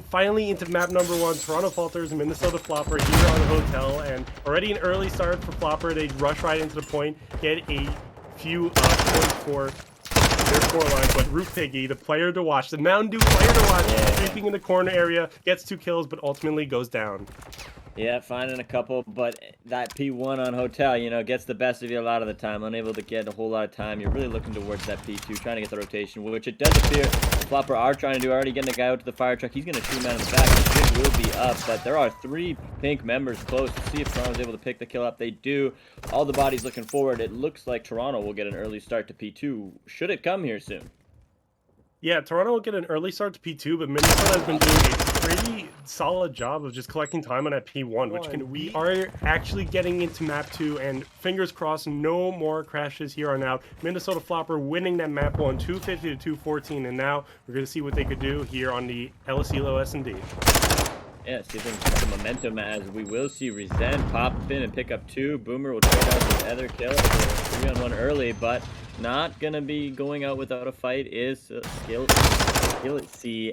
Finally into map number 1, Toronto Falters and Minnesota Floppr here on the hotel, and already an early start for Floppr. They rush right into the point, get a few points for their scoreline, but Roof Piggy, the player to watch, the Mountain Dew player to watch, creeping in the corner area, gets 2 kills, but ultimately goes down. Yeah, finding a couple, but that P1 on Hotel, you know, gets the best of you a lot of the time. Unable to get a whole lot of time. You're really looking towards that P2, trying to get the rotation, which it does appear Floppr are trying to do. Already getting the guy out to the fire truck. He's going to shoot him out in the back. The jig will be up, but there are 3 pink members close to see if Toronto's able to pick the kill up. They do. All the bodies looking forward. It looks like Toronto will get an early start to P2. Should it come here soon? Yeah, Toronto will get an early start to P2, but Minnesota has been doing a pretty solid job of just collecting time on that P1, we are actually getting into map 2, and fingers crossed, no more crashes here on out. Minnesota Floppr winning that map 1, 250 to 214, and now we're going to see what they could do here on the LSELO S&D. Yeah, see if they can keep some momentum, as we will see Resent pop in and pick up 2. Boomer will trade out the other kill. 3-on-1 early, but not gonna be going out without a fight is Skillet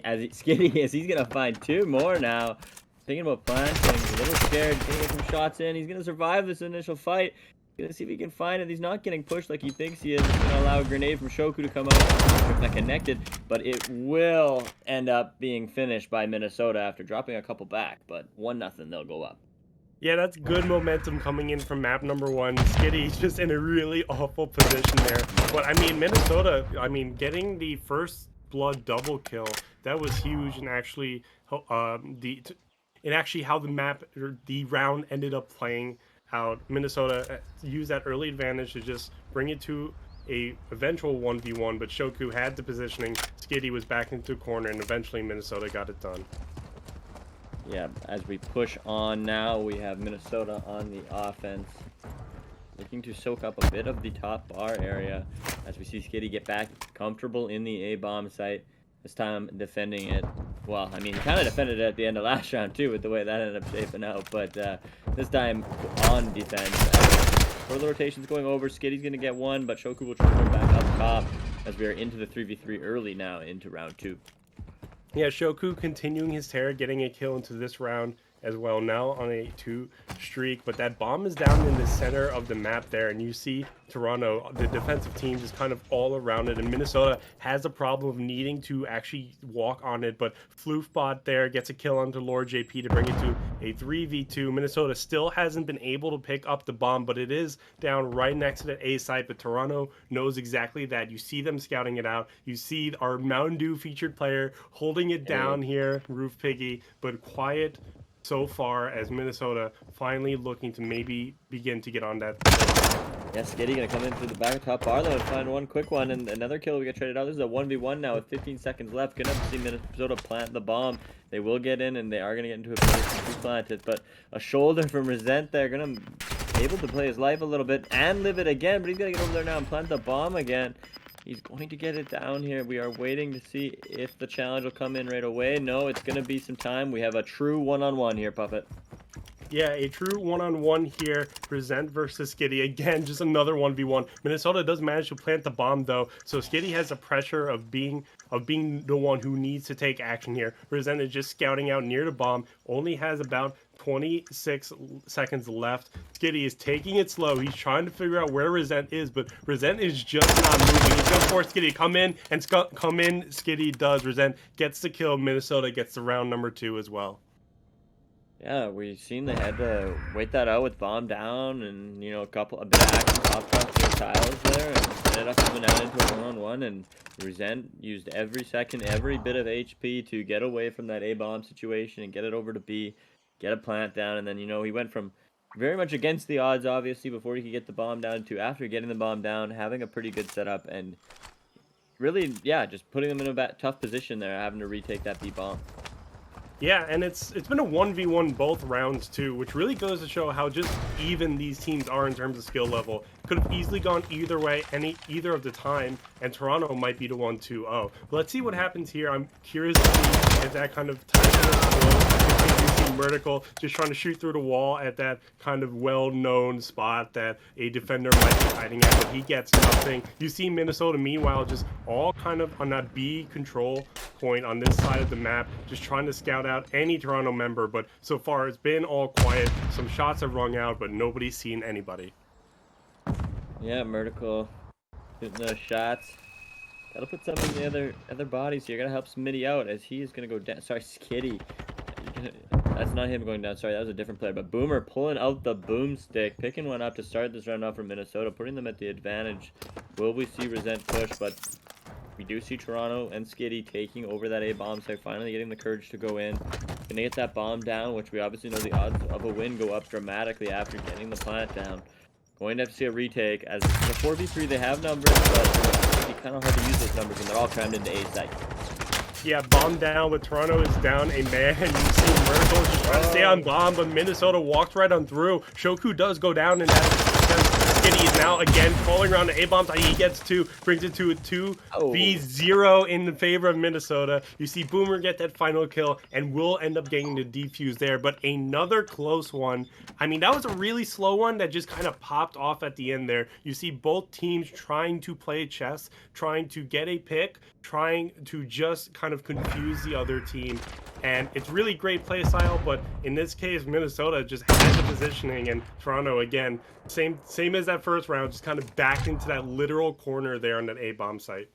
as Skinny is. He's gonna find 2 more now. Thinking about planting, a little scared, gonna get some shots in. He's gonna survive this initial fight. Gonna see if he can find it. He's not getting pushed like he thinks he is. He's gonna allow a grenade from Shoku to come out. Not connected, but it will end up being finished by Minnesota after dropping a couple back. But 1-0, they'll go up. Yeah, that's good momentum coming in from map number 1. Skitty's just in a really awful position there. But I mean, Minnesota, getting the first blood double kill, that was huge, and actually, how the map or the round ended up playing out. Minnesota used that early advantage to just bring it to a eventual 1v1, but Shoku had the positioning. Skitty was back into the corner, and eventually Minnesota got it done. Yeah, as we push on now, we have Minnesota on the offense, looking to soak up a bit of the top bar area as we see Skitty get back comfortable in the A-bomb site. This time defending it. Well, I mean, he kind of defended it at the end of last round too, with the way that ended up shaping out. But this time on defense. Further rotations going over. Skitty's going to get 1, but Shoku will try to go back up top as we are into the 3v3 early now into round 2. Yeah, Shoku continuing his terror, getting a kill into this round as well, now on a 2 streak, but that bomb is down in the center of the map there, and you see Toronto, the defensive team, just kind of all around it, and Minnesota has a problem of needing to actually walk on it, but Floofbot there gets a kill onto Lord JP to bring it to a 3v2. Minnesota still hasn't been able to pick up the bomb, but it is down right next to the A site, but Toronto knows exactly that. You see them scouting it out. You see our Mountain Dew featured player holding it down here, Roof Piggy, but quiet so far as Minnesota finally looking to maybe begin to get on that. Yeah, Skitty gonna come in through the back top bar though and find 1 quick one, and another kill will get traded out. This is a 1v1 now with 15 seconds left. Gonna see Minnesota plant the bomb. They will get in, and they are gonna get into a position to plant it, but a shoulder from Resent there, gonna be able to play his life a little bit and live it again, but he's gonna get over there now and plant the bomb again. He's going to get it down here. We are waiting to see if the challenge will come in right away. No, it's going to be some time. We have a true one-on-one here, Puppet. Yeah, a true one-on-one here. Resent versus Skitty. Again, just another 1v1. Minnesota does manage to plant the bomb, though, so Skitty has the pressure of being the one who needs to take action here. Resent is just scouting out near the bomb. Only has about 26 seconds left. Skitty is taking it slow. He's trying to figure out where Resent is, but Resent is just not moving. He's going to force Skitty to come in, and come in. Skitty does. Resent gets the kill. Minnesota gets the round number 2 as well. Yeah, we've seen they had to wait that out with bomb down, and you know, a bit of action pop across the tiles there, and ended up coming out into a one-on-one, and Resent used every second, every bit of HP to get away from that A-bomb situation and get it over to B, get a plant down, and then, you know, he went from very much against the odds, obviously, before he could get the bomb down, to after getting the bomb down, having a pretty good setup, and really, yeah, just putting him in a tough position there, having to retake that B-bomb. Yeah, and it's been a 1v1 both rounds too, which really goes to show how just even these teams are in terms of skill level. Could have easily gone either way, either of the time, and Toronto might be the 1-2-0. Let's see what happens here. I'm curious to see if that kind of ties in Vertical, just trying to shoot through the wall at that kind of well-known spot that a defender might be hiding at, but he gets nothing. You see Minnesota, meanwhile, just all kind of on that B control point on this side of the map, just trying to scout out any Toronto member, but so far it's been all quiet. Some shots have rung out, but nobody's seen anybody. Yeah, Vertical shooting those shots. Gotta put some in the other bodies here. Gotta help Smitty out as he is gonna go down. Sorry, Skitty. That's not him going down. Sorry, that was a different player. But Boomer pulling out the boomstick, picking one up to start this round off for Minnesota, putting them at the advantage. Will we see Resent push? But we do see Toronto and Skitty taking over that A bomb site, finally getting the courage to go in. Gonna get that bomb down, which we obviously know the odds of a win go up dramatically after getting the plant down. Going to have to see a retake, as this is a 4v3, they have numbers, but it's kind of hard to use those numbers when they're all crammed into A site. Yeah, bomb down, but Toronto is down a man, and you see Merkel just trying to stay on bomb, but Minnesota walked right on through. Shoku does go down, and that Skitty is now again falling around the A-bombs. He gets two, brings it to a 2v0 in favor of Minnesota. You see Boomer get that final kill, and will end up getting the defuse there, but another close one. I mean, that was a really slow one that just kind of popped off at the end there. You see both teams trying to play chess, trying to get a pick, trying to just kind of confuse the other team, and it's really great play style, but in this case Minnesota just had the positioning, and Toronto again, same as that first round, just kind of backed into that literal corner there on that A-bomb site.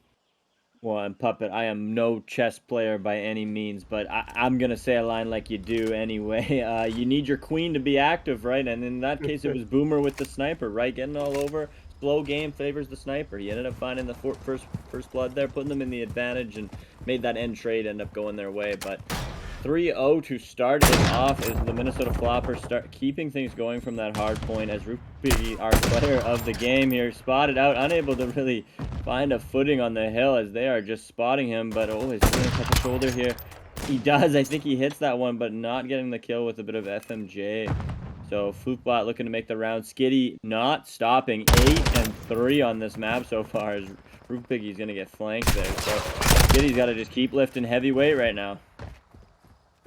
Well, and Puppet, I am no chess player by any means, but I'm going to say a line like you do anyway. You need your queen to be active, right? And in that case, it was Boomer with the sniper, right? Getting all over. Slow game favors the sniper. He ended up finding the first blood there, putting them in the advantage, and made that end trade end up going their way. But 3-0 to start it off is the Minnesota Floppr start keeping things going from that hard point, as Rupi, our player of the game here, spotted out, unable to really find a footing on the hill as they are just spotting him. But oh, he's going to cut the shoulder here. He does. I think he hits that one, but not getting the kill with a bit of FMJ. So Floopbot looking to make the round. Skitty not stopping. 8-3 on this map so far, as Roof Piggy's going to get flanked there. So Skitty's got to just keep lifting heavyweight right now.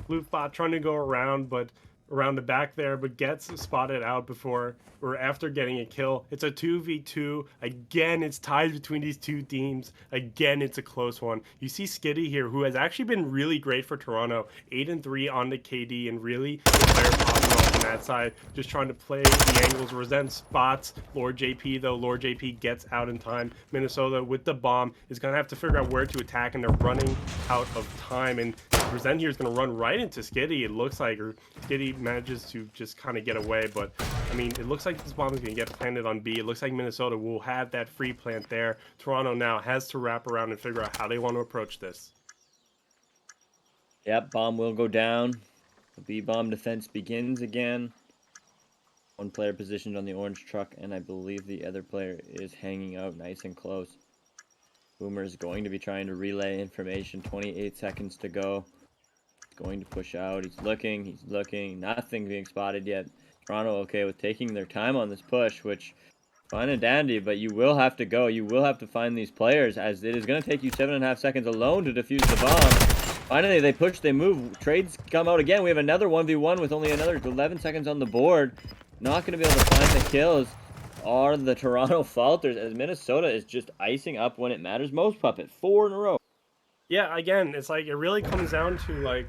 Floopbot trying to go around, but around the back there, but gets spotted out before or after getting a kill. It's a 2v2. Again, it's tied between these two teams. Again, it's a close one. You see Skitty here, who has actually been really great for Toronto. 8-3 on the KD, and really the player popping off on that side, just trying to play the angles, resent spots. Lord JP, though, Lord JP gets out in time. Minnesota with the bomb is going to have to figure out where to attack, and they're running out of time. And Resent here is going to run right into Skitty, it looks like, or Skitty manages to just kind of get away. But I mean, it looks like this bomb is going to get planted on B. It looks like Minnesota will have that free plant there. Toronto now has to wrap around and figure out how they want to approach this. Yep, bomb will go down. The B bomb defense begins again. One player positioned on the orange truck, and I believe the other player is hanging out nice and close. Boomer is going to be trying to relay information. 28 seconds to go. Going to push out. He's looking. Nothing being spotted yet. Toronto okay with taking their time on this push, which fine and dandy, but you will have to go. You will have to find these players, as it is going to take you 7.5 seconds alone to defuse the bomb. Finally, they push, they move. Trades come out again. We have another 1v1 with only another 11 seconds on the board. Not going to be able to find the kills are the Toronto Falters, as Minnesota is just icing up when it matters most, Puppet. 4 in a row. Yeah, again, it's like it really comes down to like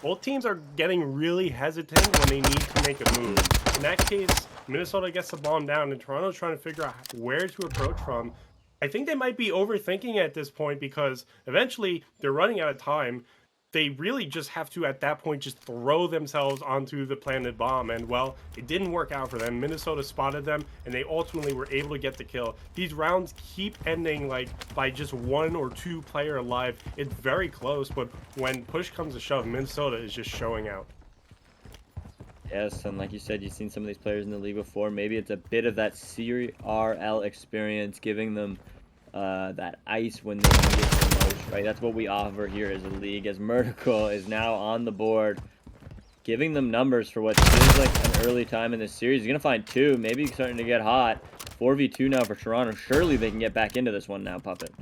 both teams are getting really hesitant when they need to make a move. In that case, Minnesota gets the bomb down, and Toronto's trying to figure out where to approach from. I think they might be overthinking at this point, because eventually they're running out of time. They really just have to, at that point, just throw themselves onto the planted bomb. And, well, it didn't work out for them. Minnesota spotted them, and they ultimately were able to get the kill. These rounds keep ending, like, by just 1 or 2 player alive. It's very close, but when push comes to shove, Minnesota is just showing out. Yes, and like you said, you've seen some of these players in the league before. Maybe it's a bit of that CRL experience, giving them that ice when they need it the most, right? That's what we offer here as a league, as Murtical is now on the board, giving them numbers for what seems like an early time in this series. He's going to find 2, maybe starting to get hot. 4v2 now for Toronto. Surely they can get back into this one now, Puppet.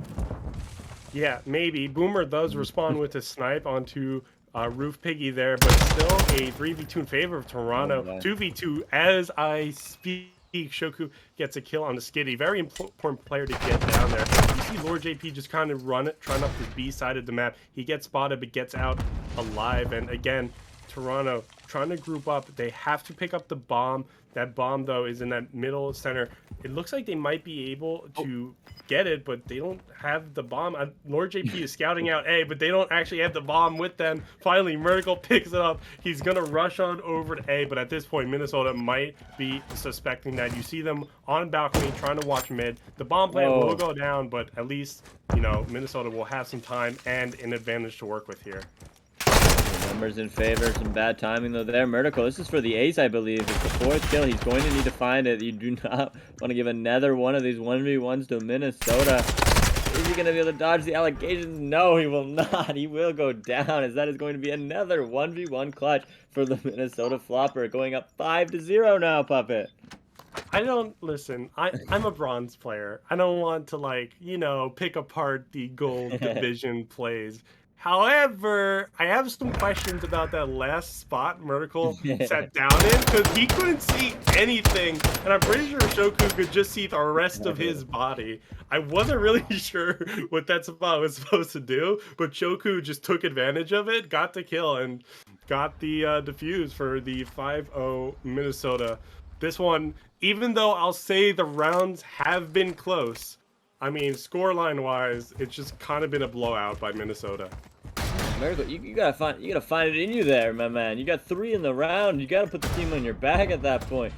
Yeah, maybe. Boomer does respond with a snipe onto Roof Piggy there, but still a 3v2 in favor of Toronto. Oh, 2v2 as I speak. Shoku gets a kill on the Skitty. Very important player to get down there. You see Lord JP just kind of trying up this B side of the map. He gets spotted but gets out alive. And again, Toronto trying to group up. They have to pick up the bomb. That bomb, though, is in that middle center. It looks like they might be able to get it, but they don't have the bomb. Lord JP is scouting out A, but they don't actually have the bomb with them. Finally, Miracle picks it up. He's going to rush on over to A, but at this point, Minnesota might be suspecting that. You see them on balcony trying to watch mid. The bomb plant will go down, but at least, you know, Minnesota will have some time and an advantage to work with here. Numbers in favor, some bad timing though there. Miracle, this is for the ace, I believe. It's the 4th kill. He's going to need to find it. You do not want to give another one of these 1v1s to Minnesota. Is he going to be able to dodge the allegations? No, he will not. He will go down, as that is going to be another 1v1 clutch for the Minnesota Floppr, going up 5-0 now, Puppet. I don't listen. I'm a bronze player. I don't want to, like, you know, pick apart the gold division plays. However, I have some questions about that last spot Miracle sat down in, because he couldn't see anything, and I'm pretty sure Shoku could just see the rest of his body. I wasn't really sure what that spot was supposed to do, but Shoku just took advantage of it, got the kill, and got the defuse for the 5-0 Minnesota. This one, even though I'll say the rounds have been close, I mean, scoreline-wise, it's just kind of been a blowout by Minnesota. Miracle, you gotta find it in you there, my man. You got 3 in the round. You gotta put the team on your back at that point.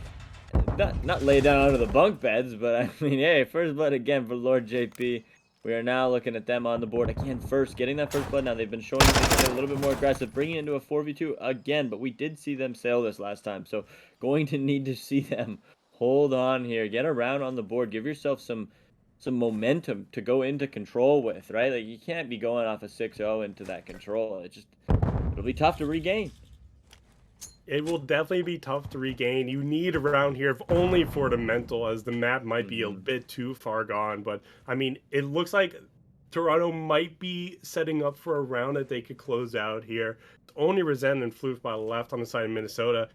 Not lay down under the bunk beds, but I mean, hey, first blood again for Lord JP. We are now looking at them on the board again. First, getting that first blood. Now they've been showing they can get a little bit more aggressive, bringing it into a 4v2 again. But we did see them sail this last time, so going to need to see them hold on here, get around on the board, give yourself some momentum to go into control with, right? Like, you can't be going off a 6-0 into that control. It'll be tough to regain. It will definitely be tough to regain. You need a round here, if only for the mental, as the map might be a bit too far gone. But, I mean, it looks like Toronto might be setting up for a round that they could close out here. Only Resent and Floof by the left on the side of Minnesota.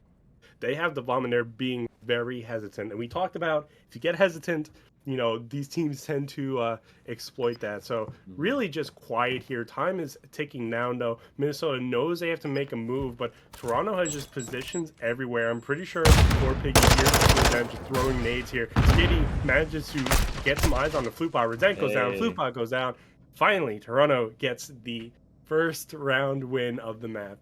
They have the bomb and they're being very hesitant. And we talked about, if you get hesitant, you know, these teams tend to exploit that. So really just quiet here. Time is ticking down, though. Minnesota knows they have to make a move, but Toronto has just positions everywhere. I'm pretty sure Lord Piggy here just throwing nades here. Skitty manages to get some eyes on the Flute Bot. Resent goes down, Flute Bot goes down. Finally, Toronto gets the first round win of the map.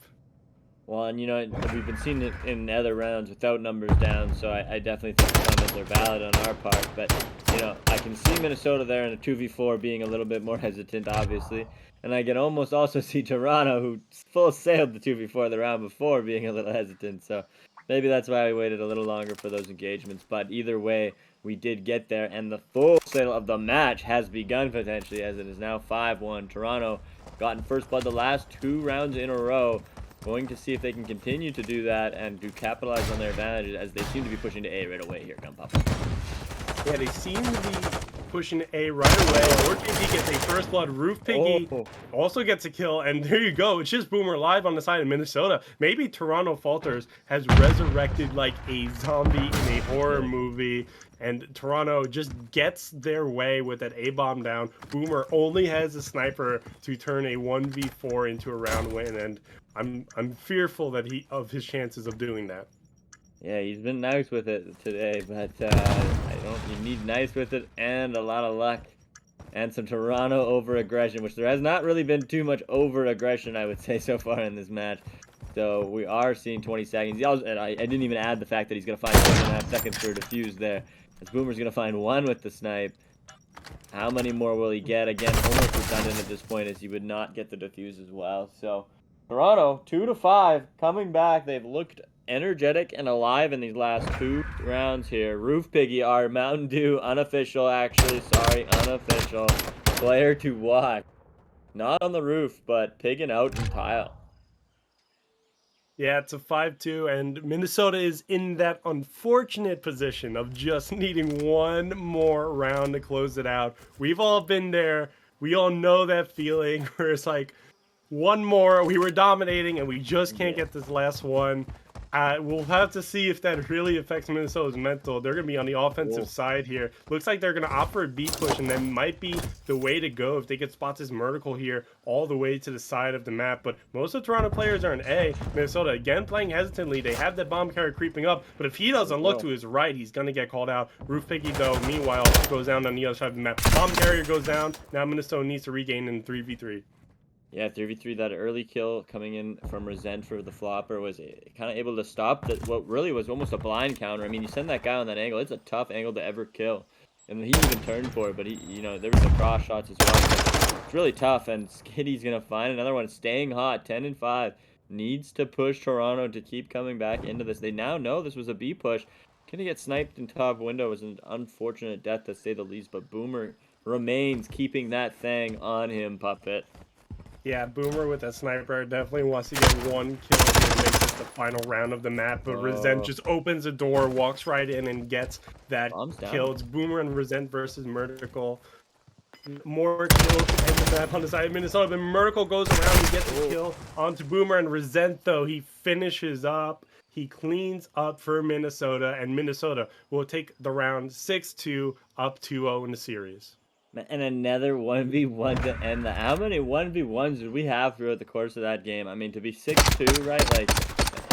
Well, and you know, we've been seeing it in other rounds without numbers down, so I definitely think the comments are valid on our part. But, you know, I can see Minnesota there in a 2v4 being a little bit more hesitant, obviously. And I can almost also see Toronto, who full sailed the 2v4 the round before, being a little hesitant. So maybe that's why we waited a little longer for those engagements. But either way, we did get there, and the full sail of the match has begun potentially, as it is now 5-1. Toronto gotten first blood the last 2 rounds in a row. Going to see if they can continue to do that and do capitalize on their advantages, as they seem to be pushing to A right away here, Gunpop. Yeah, they seem to be pushing A right away. Lord JP gets a first blood. Roof Piggy also gets a kill, and there you go. It's just Boomer live on the side of Minnesota. Maybe Toronto Falters has resurrected like a zombie in a horror movie, and Toronto just gets their way with that A-bomb down. Boomer only has a sniper to turn a 1v4 into a round win, and I'm fearful that of his chances of doing that. Yeah, he's been nice with it today, but you need nice with it and a lot of luck and some Toronto over-aggression, which there has not really been too much over-aggression, I would say, so far in this match. So we are seeing 20 seconds. I didn't even add the fact that he's going to find 7.5 seconds for a defuse there. As Boomer's going to find 1 with the snipe. How many more will he get? Again, almost redundant at this point, as he would not get the defuse as well. So Toronto, 2-5, coming back. They've looked energetic and alive in these last 2 rounds here. Roof Piggy, our Mountain Dew unofficial, unofficial player to watch. Not on the roof, but pigging out in tile. Yeah, it's a 5-2, and Minnesota is in that unfortunate position of just needing one more round to close it out. We've all been there. We all know that feeling where it's like, One more. We were dominating, and we just can't get this last one. We'll have to see if that really affects Minnesota's mental. They're going to be on the offensive side here. Looks like they're going to opt for a B push, and that might be the way to go if they could spot this vertical here all the way to the side of the map. But most of the Toronto players are in A. Minnesota, again, playing hesitantly. They have that bomb carrier creeping up, but if he doesn't look to his right, he's going to get called out. Roof Piggy, though, meanwhile, goes down on the other side of the map. Bomb carrier goes down. Now Minnesota needs to regain in 3v3. Yeah, 3v3, that early kill coming in from Resent for the Floppr was kind of able to stop that. What really was almost a blind counter. I mean, you send that guy on that angle, it's a tough angle to ever kill. And he even turned for it, but he, there was the cross shots as well. It's really tough, and Skitty's going to find another one. Staying hot, 10-5. Needs to push Toronto to keep coming back into this. They now know this was a B push. Gonna get sniped in top window was an unfortunate death, to say the least, but Boomer remains keeping that thing on him, Puppet. Yeah, Boomer with that sniper definitely wants to get one kill to make this the final round of the map, but Resent just opens the door, walks right in, and gets that kill. It's Boomer and Resent versus Murtical. More kills to end the map on the side of Minnesota, but Murtical goes around and gets the kill onto Boomer, and Resent, though, he finishes up. He cleans up for Minnesota, and Minnesota will take the round 6-2, up 2-0 in the series. And another 1v1 to end that. How many 1v1s did we have throughout the course of that game? I mean, to be 6-2, right? Like,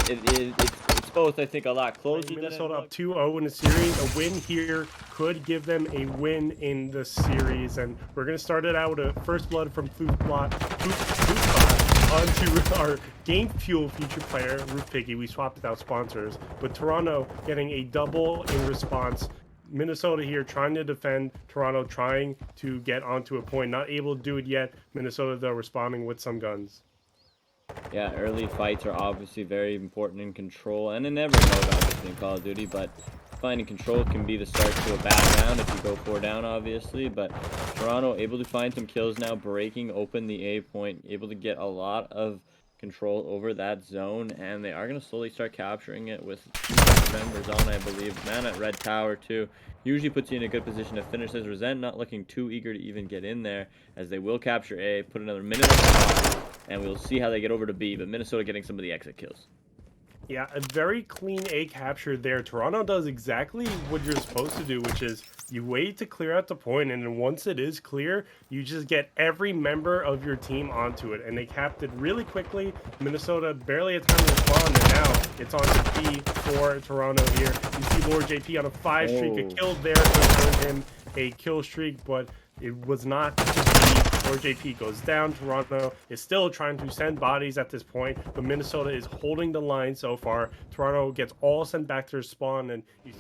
it's both, I think, a lot closer. Minnesota up 2-0 in the series. A win here could give them a win in the series. And we're going to start it out with a first blood from Floopbot onto our Game Fuel feature player, Roof Piggy. We swapped without sponsors. But Toronto getting a double in response. Minnesota here trying to defend, Toronto trying to get onto a point, not able to do it yet. Minnesota, though, responding with some guns. Yeah, early fights are obviously very important in control, and in every mode, obviously, in Call of Duty, but finding control can be the start to a bad round if you go 4 down, obviously. But Toronto able to find some kills now, breaking open the A point, able to get a lot of control over that zone, and they are going to slowly start capturing it with 2 members on, I believe. Man at Red Tower too usually puts you in a good position to finish this. Resent not looking too eager to even get in there, as they will capture A, put another minute on the clock, and we'll see how they get over to B, but Minnesota getting some of the exit kills. Yeah, a very clean A capture there. Toronto does exactly what you're supposed to do, which is you wait to clear out the point, and then once it is clear, you just get every member of your team onto it. And they capped it really quickly. Minnesota barely had time to respond, and now it's on to B for Toronto here. You see Lord JP on a 5 streak, a kill there to earn him a kill streak, but it was not to be. Lord JP goes down. Toronto is still trying to send bodies at this point, but Minnesota is holding the line so far. Toronto gets all sent back to their spawn, and you see